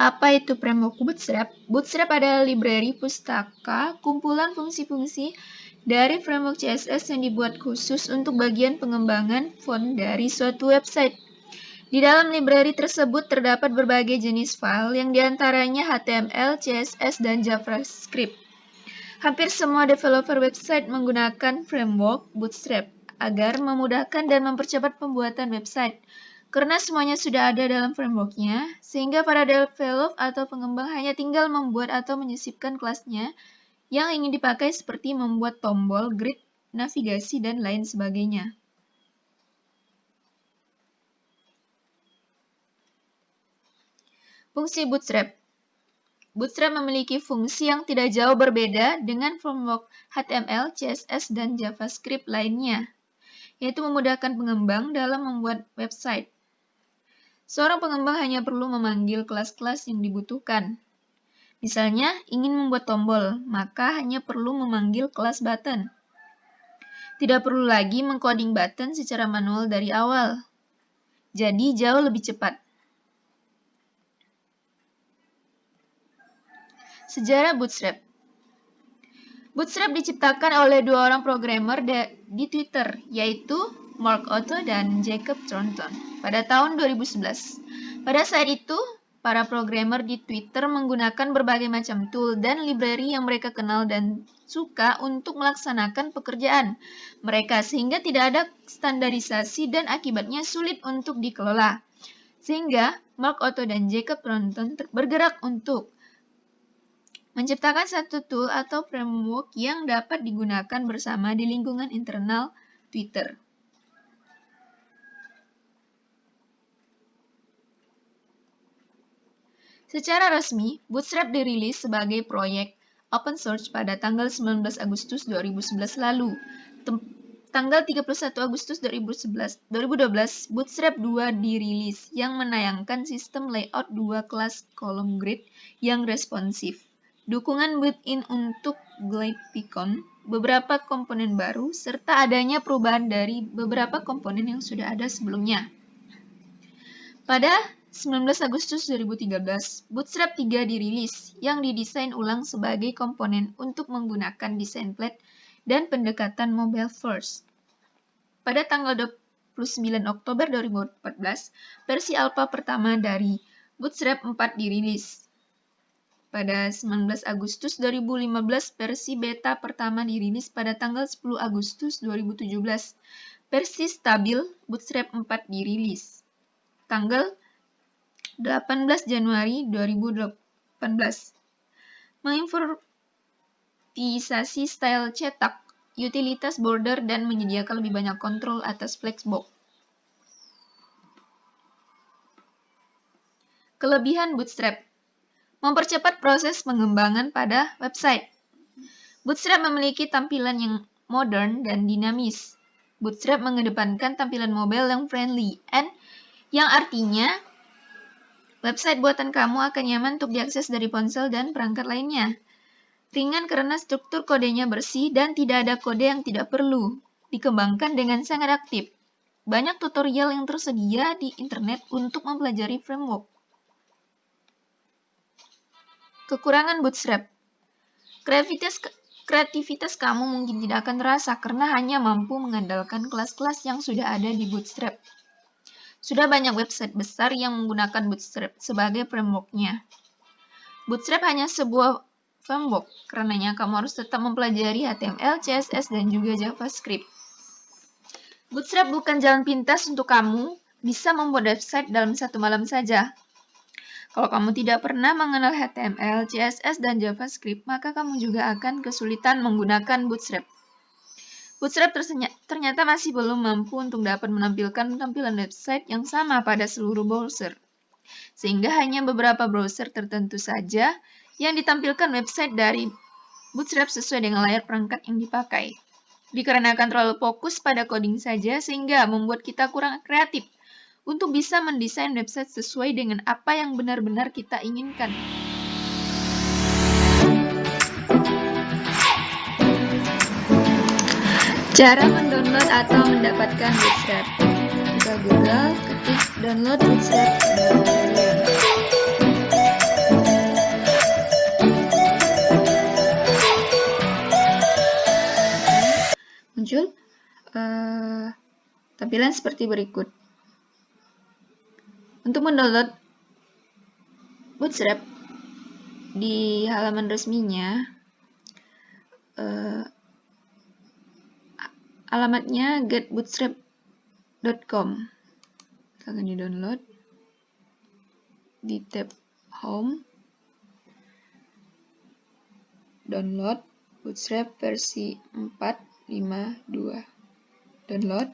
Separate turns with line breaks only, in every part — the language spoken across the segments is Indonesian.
Apa itu framework Bootstrap? Bootstrap adalah library pustaka, kumpulan fungsi-fungsi dari framework CSS yang dibuat khusus untuk bagian pengembangan font dari suatu website. Di dalam library tersebut terdapat berbagai jenis file yang diantaranya HTML, CSS, dan JavaScript. Hampir semua developer website menggunakan framework Bootstrap agar memudahkan dan mempercepat pembuatan website. Karena semuanya sudah ada dalam frameworknya, sehingga para developer atau pengembang hanya tinggal membuat atau menyisipkan kelasnya yang ingin dipakai seperti membuat tombol, grid, navigasi, dan lain sebagainya. Fungsi Bootstrap. Bootstrap memiliki fungsi yang tidak jauh berbeda dengan framework HTML, CSS, dan JavaScript lainnya, yaitu memudahkan pengembang dalam membuat website. Seorang pengembang hanya perlu memanggil kelas-kelas yang dibutuhkan. Misalnya, ingin membuat tombol, maka hanya perlu memanggil kelas button. Tidak perlu lagi mengcoding button secara manual dari awal. Jadi, jauh lebih cepat. Sejarah Bootstrap. Bootstrap diciptakan oleh dua orang programmer di Twitter, yaitu Mark Otto dan Jacob Thornton, pada tahun 2011. Pada saat itu, para programmer di Twitter menggunakan berbagai macam tool dan library yang mereka kenal dan suka untuk melaksanakan pekerjaan mereka, sehingga tidak ada standarisasi dan akibatnya sulit untuk dikelola. Sehingga Mark Otto dan Jacob Thornton bergerak untuk menciptakan satu tool atau framework yang dapat digunakan bersama di lingkungan internal Twitter. Secara resmi, Bootstrap dirilis sebagai proyek open source pada tanggal 19 Agustus 2011 lalu. Tanggal 31 Agustus 2012, Bootstrap 2 dirilis yang menayangkan sistem layout 2 kelas kolom grid yang responsif, dukungan built-in untuk glide beacon, beberapa komponen baru, serta adanya perubahan dari beberapa komponen yang sudah ada sebelumnya. Pada 19 Agustus 2013, Bootstrap 3 dirilis, yang didesain ulang sebagai komponen untuk menggunakan desain flat dan pendekatan mobile first. Pada tanggal 29 Oktober 2014, versi alpha pertama dari Bootstrap 4 dirilis. Pada 19 Agustus 2015, versi beta pertama dirilis pada tanggal 10 Agustus 2017. Versi stabil Bootstrap 4 dirilis tanggal 18 Januari 2018. Menginformatisasi style cetak, utilitas border, dan menyediakan lebih banyak kontrol atas flexbox. Kelebihan Bootstrap: mempercepat proses pengembangan pada website. Bootstrap memiliki tampilan yang modern dan dinamis. Bootstrap mengedepankan tampilan mobile yang friendly, yang artinya website buatan kamu akan nyaman untuk diakses dari ponsel dan perangkat lainnya. Ringan karena struktur kodenya bersih dan tidak ada kode yang tidak perlu. Dikembangkan dengan sangat aktif. Banyak tutorial yang tersedia di internet untuk mempelajari framework. Kekurangan Bootstrap: kreativitas kamu mungkin tidak akan terasa karena hanya mampu mengandalkan kelas-kelas yang sudah ada di Bootstrap. Sudah banyak website besar yang menggunakan Bootstrap sebagai framework-nya. Bootstrap hanya sebuah framework, karenanya kamu harus tetap mempelajari HTML, CSS, dan juga JavaScript. Bootstrap bukan jalan pintas untuk kamu bisa membuat website dalam satu malam saja. Kalau kamu tidak pernah mengenal HTML, CSS, dan JavaScript, maka kamu juga akan kesulitan menggunakan Bootstrap. Bootstrap ternyata masih belum mampu untuk dapat menampilkan tampilan website yang sama pada seluruh browser, sehingga hanya beberapa browser tertentu saja yang ditampilkan website dari Bootstrap sesuai dengan layar perangkat yang dipakai. Dikarenakan terlalu fokus pada coding saja, sehingga membuat kita kurang kreatif untuk bisa mendesain website sesuai dengan apa yang benar-benar kita inginkan. Cara mendownload atau mendapatkan Bootstrap. Buka Google, ketik download Bootstrap. tampilan seperti berikut. Untuk mendownload Bootstrap di halaman resminya, alamatnya getbootstrap.com. Silahkan di download di tab Home, download Bootstrap versi 4.5.2. Download.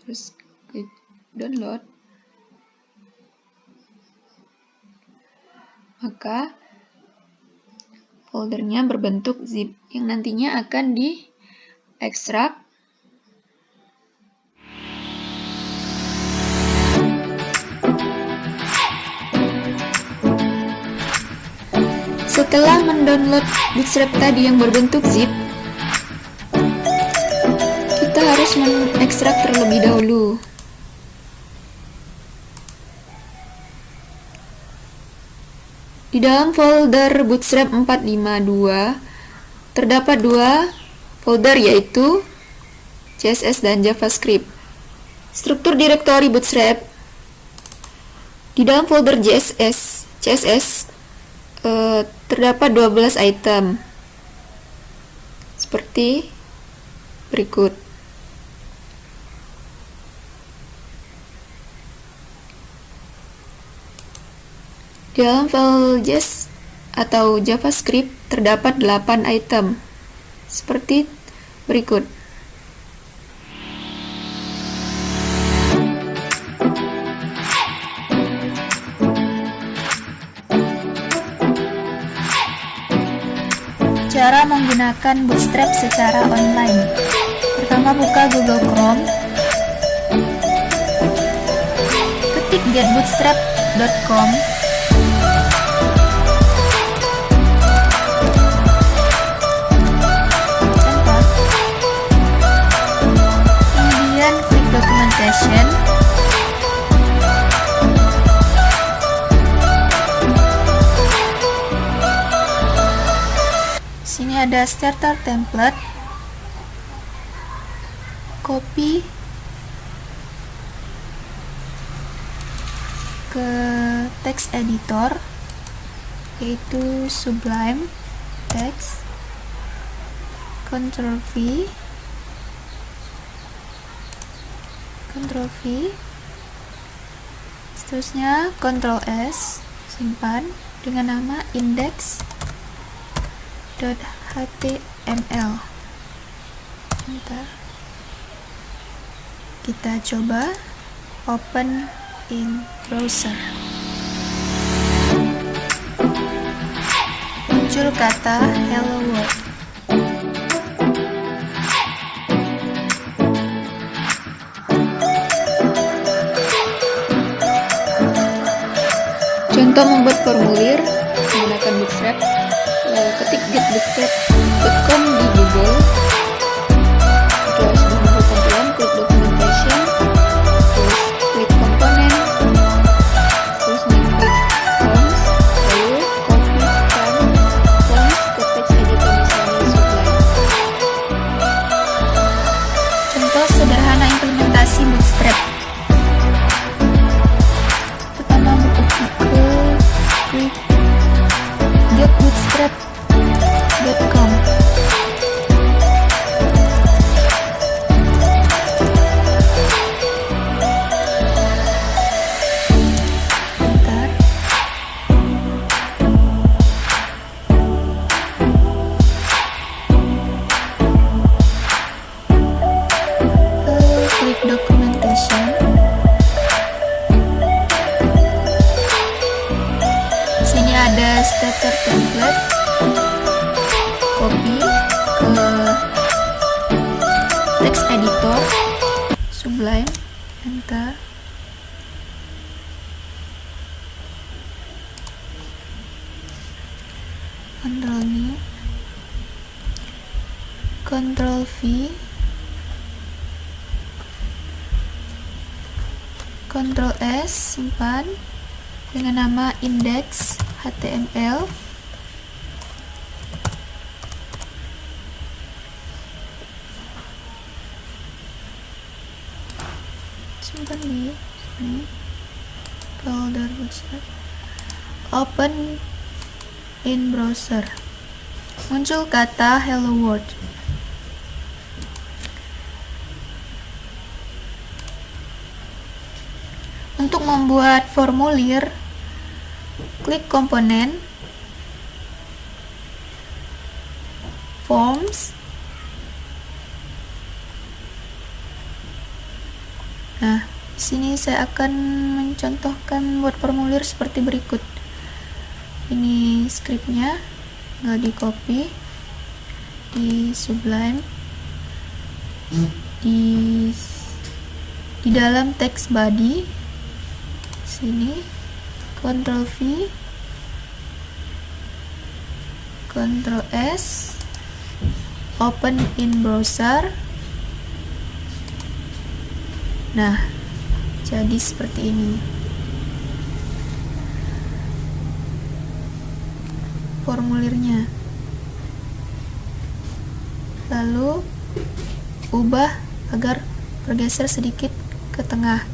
Terus klik download. Maka foldernya berbentuk zip yang nantinya akan diekstrak setelah mendownload Bootstrap tadi yang berbentuk zip. Kita harus mengekstrak terlebih dahulu. Di dalam folder Bootstrap 4.5.2 terdapat dua folder, yaitu CSS dan JavaScript. Struktur direktori Bootstrap: di dalam folder CSS terdapat 12 item seperti berikut. Di dalam file JS atau JavaScript terdapat 8 item seperti berikut. Cara menggunakan Bootstrap secara online. Pertama, buka Google Chrome, ketik getbootstrap.com, kemudian klik documentation. Sini ada starter template, copy ke text editor, yaitu Sublime Text, Ctrl V, seterusnya Ctrl S, simpan dengan nama index.html. Bentar. Kita coba open in browser. Muncul kata hello world. Contoh membuat formulir menggunakan Bootstrap. Ketik getbootstrap.com di Google. Jika sudah membuat tampilan, klik documentation, terus klik komponen, terus klik fonts, lalu kopikan fonts ke text editor, misalnya Sublime. Contoh sederhana implementasi Bootstrap. Pertama, buka klik getbootstrap.com. Klik documentation. Sini ada starter template, copy ke text editor, Sublime, enter. Ctrl new, Ctrl V, Ctrl S, simpan dengan nama index.html. Ini folder Bootstrap. Open in browser. Muncul kata hello world. Untuk membuat formulir, klik komponen Forms. Nah, di sini saya akan mencontohkan buat formulir seperti berikut. Ini scriptnya, tinggal di copy, di Sublime, di dalam text body, sini, Ctrl V, Ctrl S, open in browser. Nah, jadi seperti ini formulirnya. Lalu ubah agar bergeser sedikit ke tengah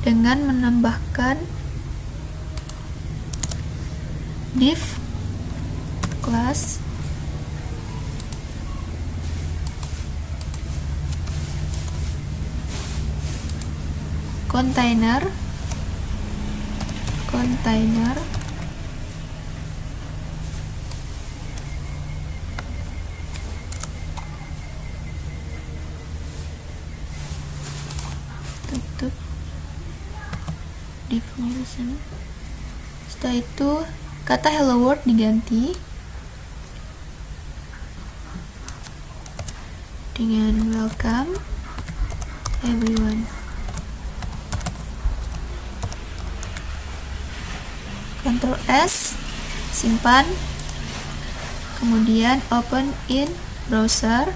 dengan menambahkan div class container tutup divnya di sini. Setelah itu kata hello world diganti dengan welcome everyone. Ctrl S, simpan, kemudian open in browser.